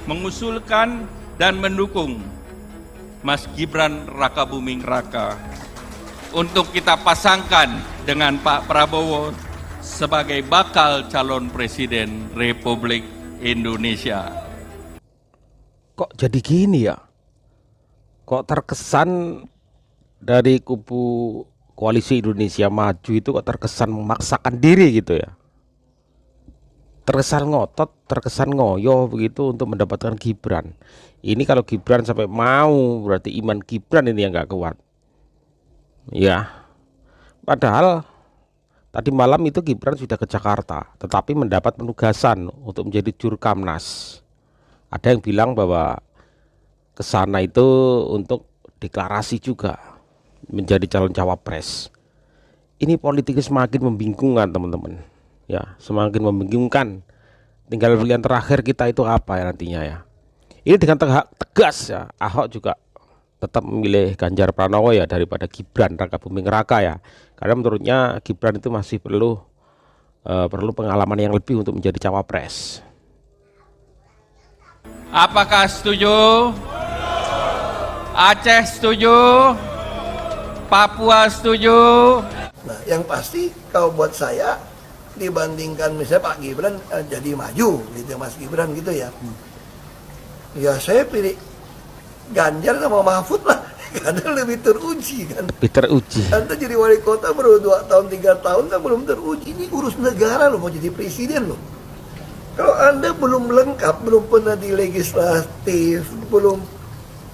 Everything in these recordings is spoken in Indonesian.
mengusulkan dan mendukung Mas Gibran Rakabuming Raka untuk kita pasangkan dengan Pak Prabowo sebagai bakal calon Presiden Republik Indonesia. Kok jadi gini ya? Kok terkesan dari kubu Koalisi Indonesia Maju itu kok terkesan memaksakan diri gitu ya? Terkesan ngotot, terkesan ngoyo begitu untuk mendapatkan Gibran. Ini kalau Gibran sampai mau, berarti iman Gibran ini yang nggak kuat. Ya, padahal tadi malam itu Gibran sudah ke Jakarta, tetapi mendapat penugasan untuk menjadi Jurkamnas. Ada yang bilang bahwa ke sana itu untuk deklarasi juga menjadi calon cawapres. Ini politiknya semakin membingungkan teman-teman. Ya, semakin membingungkan. Tinggal pilihan terakhir kita itu apa ya nantinya ya. Ini dengan tegas ya, Ahok juga tetap memilih Ganjar Pranowo ya daripada Gibran Rakabuming Raka ya. Karena menurutnya Gibran itu masih perlu pengalaman yang lebih untuk menjadi cawapres. Apakah setuju? Aceh setuju? Papua setuju? Nah, yang pasti kalau buat saya dibandingkan misalnya Pak Gibran jadi maju gitu Mas Gibran gitu ya. Ya saya pilih Ganjar sama Mahfud lah karena lebih teruji kan. Lebih teruji. Anda jadi wali kota baru 2 tahun 3 tahun kan belum teruji. Ini urus negara loh, mau jadi presiden loh. Kalau Anda belum lengkap, belum pernah di legislatif, belum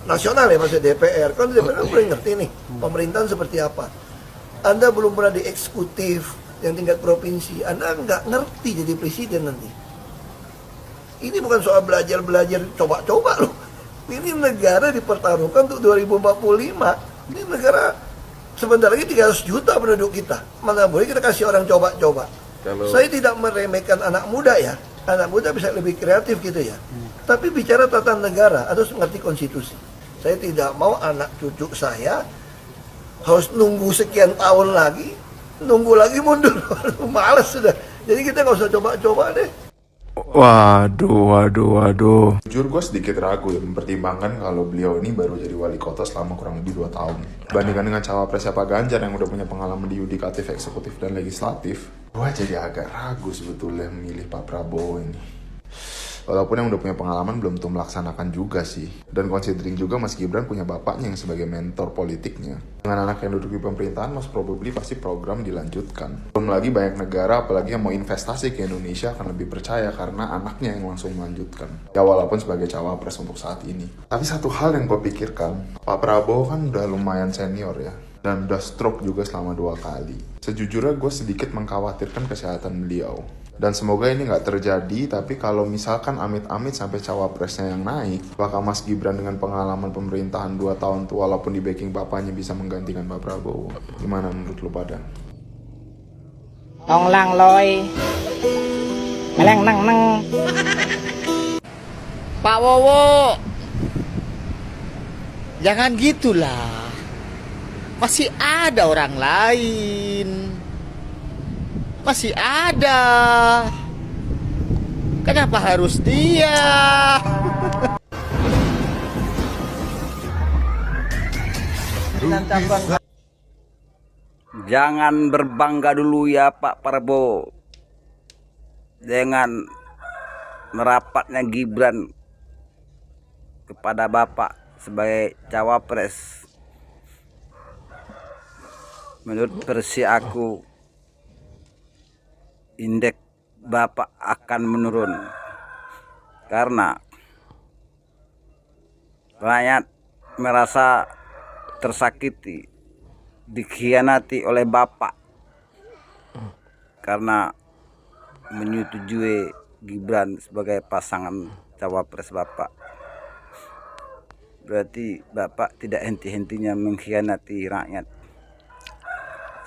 nasional ya maksudnya DPR, kan DPR belum ngerti nih pemerintahan seperti apa. Anda belum pernah di eksekutif yang tingkat provinsi, Anda nggak ngerti jadi presiden nanti. Ini bukan soal belajar-belajar coba-coba loh. Ini negara dipertaruhkan untuk 2045. Ini negara sebentar lagi 300 juta penduduk kita. Mana boleh kita kasih orang coba-coba. Saya tidak meremehkan anak muda ya. Anak muda bisa lebih kreatif gitu ya. Tapi bicara tata negara harus mengerti konstitusi. Saya tidak mau anak cucu saya harus nunggu sekian tahun lagi, nunggu lagi mundur. Males sudah. Jadi kita nggak usah coba-coba deh. Waduh. Jujur gue sedikit ragu ya mempertimbangkan kalau beliau ini baru jadi wali kota selama kurang lebih 2 tahun. Bandingkan dengan cawapres Pak Ganjar yang udah punya pengalaman di yudikatif, eksekutif, dan legislatif, gue jadi agak ragu sebetulnya memilih Pak Prabowo ini. Walaupun yang udah punya pengalaman belum tentu melaksanakan juga sih. Dan considering juga Mas Gibran punya bapaknya yang sebagai mentor politiknya. Dengan anak yang duduk di pemerintahan, most probably pasti program dilanjutkan. Belum lagi banyak negara, apalagi yang mau investasi ke Indonesia akan lebih percaya karena anaknya yang langsung melanjutkan. Ya walaupun sebagai cawapres untuk saat ini. Tapi satu hal yang gue pikirkan, Pak Prabowo kan udah lumayan senior ya. Dan udah stroke juga selama 2 kali. Sejujurnya gue sedikit mengkhawatirkan kesehatan beliau. Dan semoga ini nggak terjadi, tapi kalau misalkan amit-amit sampai cawapresnya yang naik, apakah Mas Gibran dengan pengalaman pemerintahan 2 tahun itu walaupun di backing bapaknya bisa menggantikan Pak Prabowo? Gimana menurut lu pada? Ong lang loy, meleng neng neng. Pak Wowo, jangan gitulah. Masih ada orang lain. Masih ada. Kenapa harus dia? Jangan berbangga dulu ya Pak Prabowo dengan merapatnya Gibran kepada Bapak sebagai cawapres. Menurut versi aku, indeks Bapak akan menurun karena rakyat merasa tersakiti, dikhianati oleh Bapak karena menyetujui Gibran sebagai pasangan cawapres Bapak. Berarti Bapak tidak henti-hentinya mengkhianati rakyat.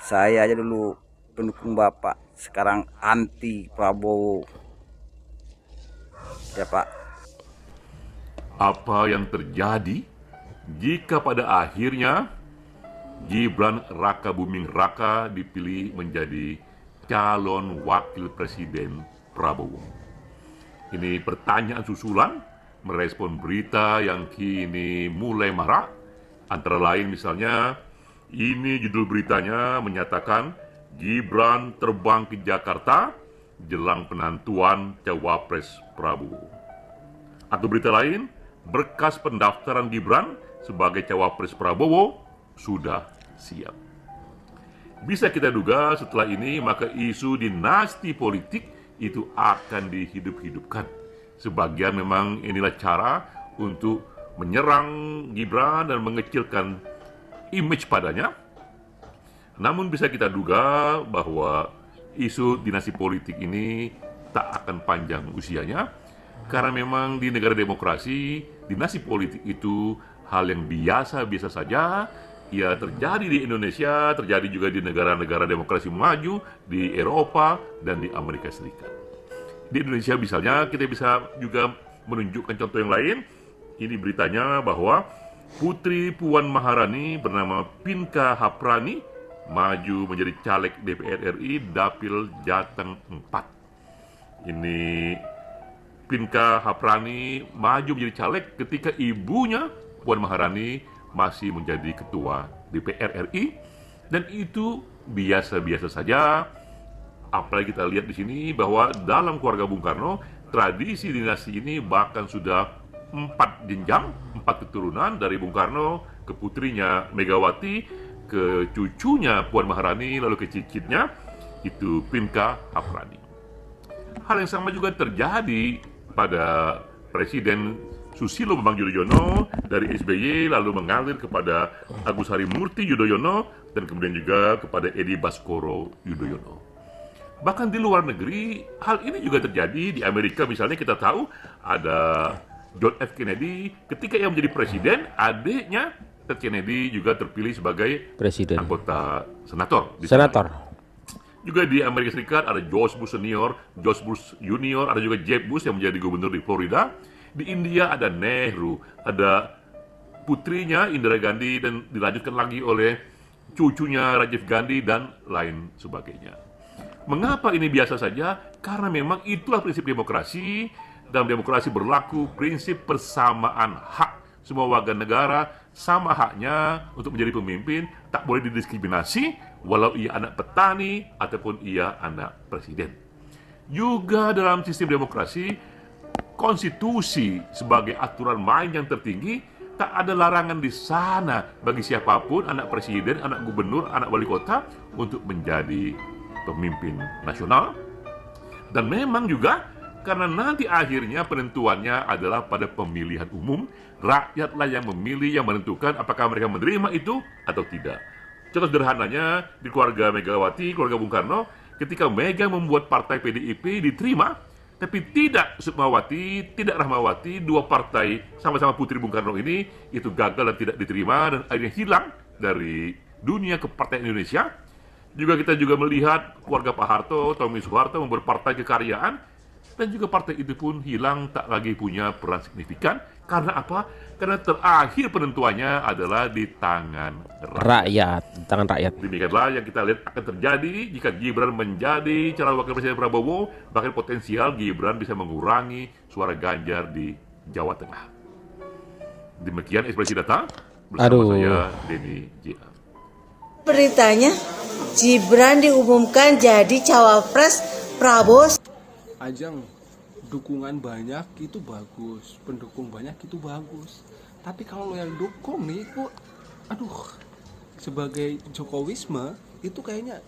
Saya aja dulu pendukung Bapak, sekarang anti Prabowo. Ya Pak. Apa yang terjadi jika pada akhirnya Gibran Rakabuming Raka dipilih menjadi calon wakil presiden Prabowo? Ini pertanyaan susulan merespon berita yang kini mulai marak. Antara lain misalnya, ini judul beritanya menyatakan Gibran terbang ke Jakarta jelang penentuan Cawapres Prabowo. Atau berita lain, berkas pendaftaran Gibran sebagai Cawapres Prabowo sudah siap. Bisa kita duga setelah ini maka isu dinasti politik itu akan dihidup-hidupkan. Sebagian memang inilah cara untuk menyerang Gibran dan mengecilkan image padanya. Namun bisa kita duga bahwa isu dinasti politik ini tak akan panjang usianya, karena memang di negara demokrasi, dinasti politik itu hal yang biasa-biasa saja. Ya, terjadi di Indonesia, terjadi juga di negara-negara demokrasi maju, di Eropa, dan di Amerika Serikat. Di Indonesia misalnya, kita bisa juga menunjukkan contoh yang lain. Ini beritanya bahwa Putri Puan Maharani bernama Pinka Haprani maju menjadi caleg DPR RI Dapil Jateng 4. Ini Pinka Haprani maju menjadi caleg ketika ibunya Puan Maharani masih menjadi ketua DPR RI, dan itu biasa-biasa saja. Apalagi kita lihat di sini bahwa dalam keluarga Bung Karno, tradisi dinasti ini bahkan sudah 4 jenjang, 4 keturunan dari Bung Karno ke putrinya Megawati, ke cucunya Puan Maharani, lalu ke cicitnya itu Pinka Haprani. Hal yang sama juga terjadi pada Presiden Susilo Bambang Yudhoyono dari SBY lalu mengalir kepada Agus Harimurti Yudhoyono dan kemudian juga kepada Edi Baskoro Yudhoyono. Bahkan di luar negeri hal ini juga terjadi. Di Amerika misalnya kita tahu ada John F. Kennedy, ketika ia menjadi presiden, adiknya Ted Kennedy juga terpilih sebagai Presiden. anggota senator. Senator. Juga di Amerika Serikat ada George Bush Senior, George Bush Junior, ada juga Jeb Bush yang menjadi gubernur di Florida. Di India ada Nehru, ada putrinya Indira Gandhi, dan dilanjutkan lagi oleh cucunya Rajiv Gandhi dan lain sebagainya. Mengapa ini biasa saja? Karena memang itulah prinsip demokrasi. Dalam demokrasi berlaku prinsip persamaan hak. Semua warga negara sama haknya untuk menjadi pemimpin, tak boleh didiskriminasi walau ia anak petani ataupun ia anak presiden. Juga dalam sistem demokrasi, konstitusi sebagai aturan main yang tertinggi, tak ada larangan di sana bagi siapapun, anak presiden, anak gubernur, anak wali kota, untuk menjadi pemimpin nasional. Dan memang juga karena nanti akhirnya penentuannya adalah pada pemilihan umum, rakyatlah yang memilih, yang menentukan apakah mereka menerima itu atau tidak. Contoh sederhananya di keluarga Megawati, keluarga Bung Karno, ketika Mega membuat partai PDIP diterima, tapi tidak Sukmawati, tidak Rahmawati, dua partai sama-sama putri Bung Karno ini itu gagal dan tidak diterima dan akhirnya hilang dari dunia kepartaian Indonesia. Juga kita juga melihat keluarga Pak Harto, Tommy Soeharto membuat partai kekaryaan, dan juga partai itu pun hilang, tak lagi punya peran signifikan. Karena apa? Karena terakhir penentuannya adalah di tangan rakyat. Tangan rakyat. Demikianlah yang kita lihat akan terjadi jika Gibran menjadi calon wakil presiden Prabowo. Bahkan potensial Gibran bisa mengurangi suara Ganjar di Jawa Tengah. Demikian ekspresi data bersama saya Denny J.A. Beritanya Gibran diumumkan jadi cawapres Prabowo. Ajang dukungan banyak itu bagus, pendukung banyak itu bagus. Tapi kalau yang dukung nih, kok sebagai Jokowisme itu kayaknya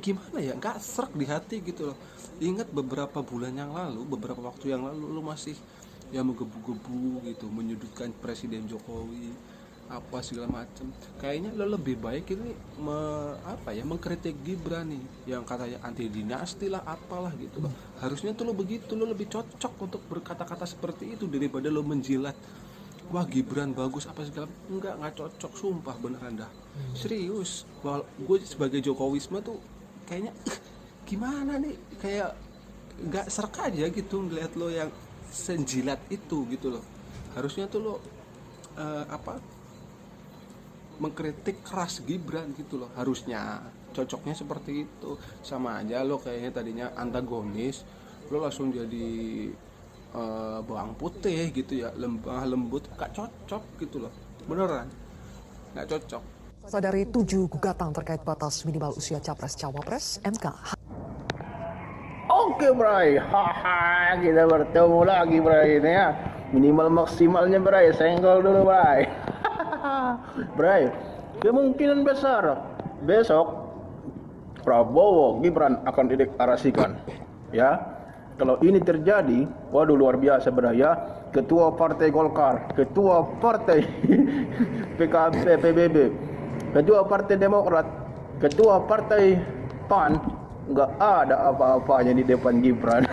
gimana ya, nggak srek di hati gitu loh. Ingat beberapa bulan yang lalu, beberapa waktu yang lalu lu masih ya menggebu-gebu gitu, menyudutkan Presiden Jokowi apa segala macam. Kayaknya lo lebih baik ini mengkritik Gibran nih yang katanya anti dinasti lah apalah gitu loh. Harusnya tuh lo begitu, lo lebih cocok untuk berkata-kata seperti itu daripada lo menjilat wah Gibran bagus apa segala. Nggak cocok, sumpah beneran dah. Serius, gue sebagai Jokowisme tuh kayaknya gimana nih, kayak nggak serk aja gitu ngeliat lo yang senjilat itu gitu loh. Harusnya tuh lo mengkritik keras Gibran gitu loh, harusnya cocoknya seperti itu. Sama aja lo kayaknya tadinya antagonis, lo langsung jadi bawang putih gitu ya, lembah lembut, gak cocok gitu loh, beneran gak cocok. Dari 7 gugatan terkait batas minimal usia capres-cawapres, MK. Oke Bray, haha, kita bertemu lagi Bray ini ya. Minimal maksimalnya Bray, senggol dulu Bray. Bray, kemungkinan besar besok Prabowo Gibran akan dideklarasikan. Ya, kalau ini terjadi, waduh luar biasa Bray ya. Ketua Partai Golkar, Ketua Partai PKB, PBB, Ketua Partai Demokrat, Ketua Partai PAN, nggak ada apa-apanya di depan Gibran.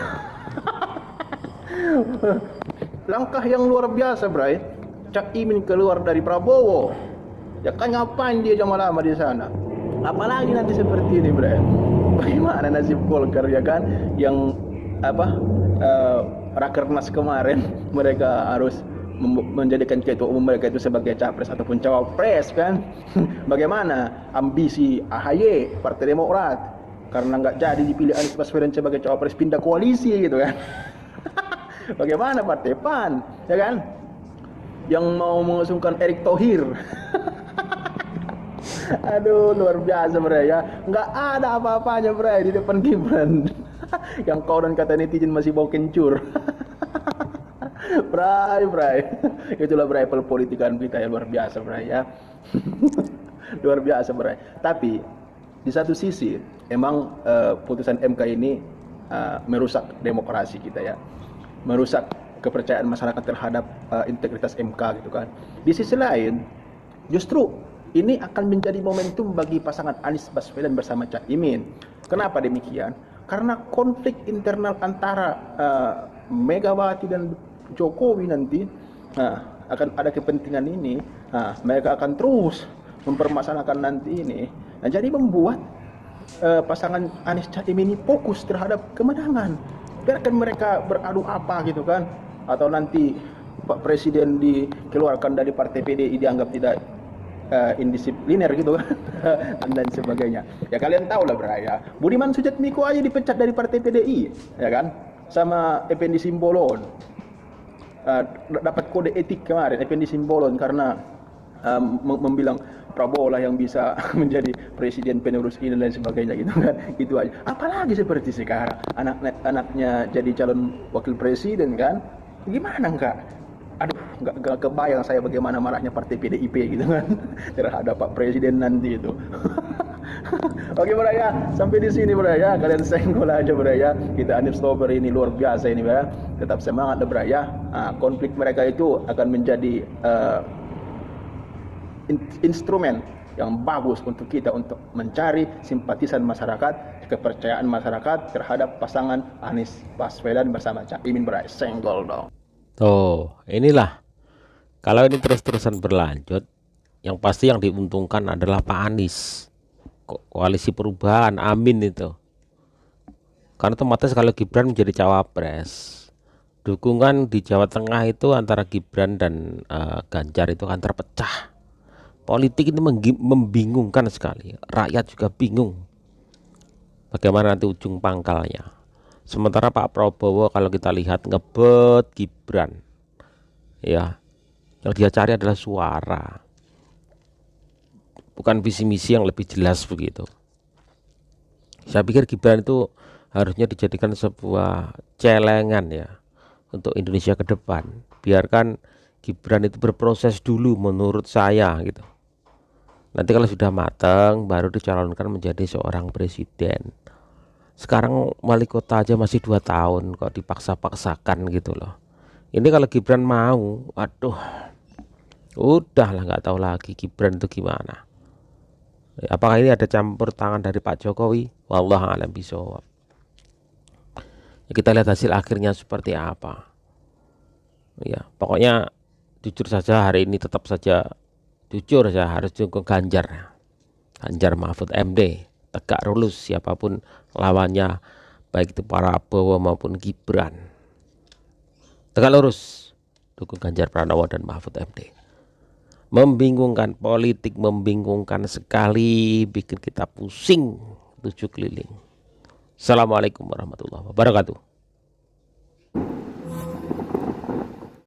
Langkah yang luar biasa, Bray. Cak Imin keluar dari Prabowo. Ya kan ngapain dia jam lama di sana? Apalagi nanti seperti ini, Bray. Bagaimana nasib Golkar ya kan? Yang Rakernas kemarin mereka harus menjadikan ketua umum mereka itu sebagai capres ataupun cawapres kan. Bagaimana ambisi AHY Partai Demokrat karena nggak jadi dipilih Anies Baswedan sebagai cawapres pindah koalisi gitu kan. Bagaimana Partai PAN ya kan yang mau mengusungkan Erick Thohir. Aduh luar biasa Bray ya, nggak ada apa-apanya Bray di depan Gibran. Yang kau dan kata netizen masih bau kencur. Bray, itulah Bray perpolitikan kita yang luar biasa Bray ya. Luar biasa Bray. Tapi di satu sisi emang putusan MK ini merusak demokrasi kita ya, merusak kepercayaan masyarakat terhadap integritas MK gitu kan. Di sisi lain justru ini akan menjadi momentum bagi pasangan Anies Baswedan bersama Cak Imin. Kenapa demikian? Karena konflik internal antara Megawati dan Jokowi nanti akan ada kepentingan ini. Mereka akan terus mempermasalahkan nanti ini. Nah, jadi membuat pasangan Anies Cak Imin ini fokus terhadap kemenangan. Biarkan mereka beradu apa gitu kan. Atau nanti Pak Presiden dikeluarkan dari partai PDI dianggap tidak indisipliner gitu kan. Dan sebagainya. Ya kalian tahu lah Bray ya. Budiman Sujatmiko aja dipecat dari partai PDI ya kan. Sama Effendi Simbolon. Dapat kode etik kemarin Effendi Simbolon karena membilang Prabowo lah yang bisa menjadi presiden penerus ini dan sebagainya gitu kan. Gitu aja. Apalagi seperti sekarang anaknya jadi calon wakil presiden kan. Gimana enggak? Aduh, enggak kebayang saya bagaimana marahnya partai PDIP gitu kan terhadap Pak Presiden nanti itu. Oke Bray ya, sampai di sini Bray ya. Kalian senggol aja Bray ya. Kita Unstoppable ini luar biasa ini Bray. Tetap semangat Bray ya. Konflik mereka itu akan menjadi instrumen yang bagus untuk kita untuk mencari simpatisan masyarakat, kepercayaan masyarakat terhadap pasangan Anies Baswedan bersama Cak Imin Bray. Senggol dong. Tuh, inilah kalau ini terus-terusan berlanjut, yang pasti yang diuntungkan adalah Pak Anies, koalisi perubahan, amin itu. Karena otomatis kalau Gibran menjadi cawapres, dukungan di Jawa Tengah itu antara Gibran dan Ganjar itu akan terpecah. Politik ini membingungkan sekali, rakyat juga bingung bagaimana nanti ujung pangkalnya. Sementara Pak Prabowo kalau kita lihat ngebet Gibran ya, yang dia cari adalah suara, bukan visi misi yang lebih jelas begitu. Saya pikir Gibran itu harusnya dijadikan sebuah celengan ya untuk Indonesia ke depan. Biarkan Gibran itu berproses dulu menurut saya gitu. Nanti kalau sudah matang baru dicalonkan menjadi seorang presiden. Sekarang wali kota aja masih 2 tahun kok dipaksa-paksakan gitu loh. Ini kalau Gibran mau, aduh, udahlah nggak tahu lagi Gibran itu gimana. Apakah ini ada campur tangan dari Pak Jokowi? Wallahu a'lam bishawab. Ya, kita lihat hasil akhirnya seperti apa. Ya, pokoknya jujur saja hari ini tetap saja jujur saya harus dukung Ganjar Mahfud MD. Tegak lurus siapapun lawannya, baik itu Prabowo maupun Gibran. Tegak lurus dukung Ganjar Pranowo dan Mahfud MD. Membingungkan, politik membingungkan sekali, bikin kita pusing 7 keliling. Assalamualaikum warahmatullahi wabarakatuh.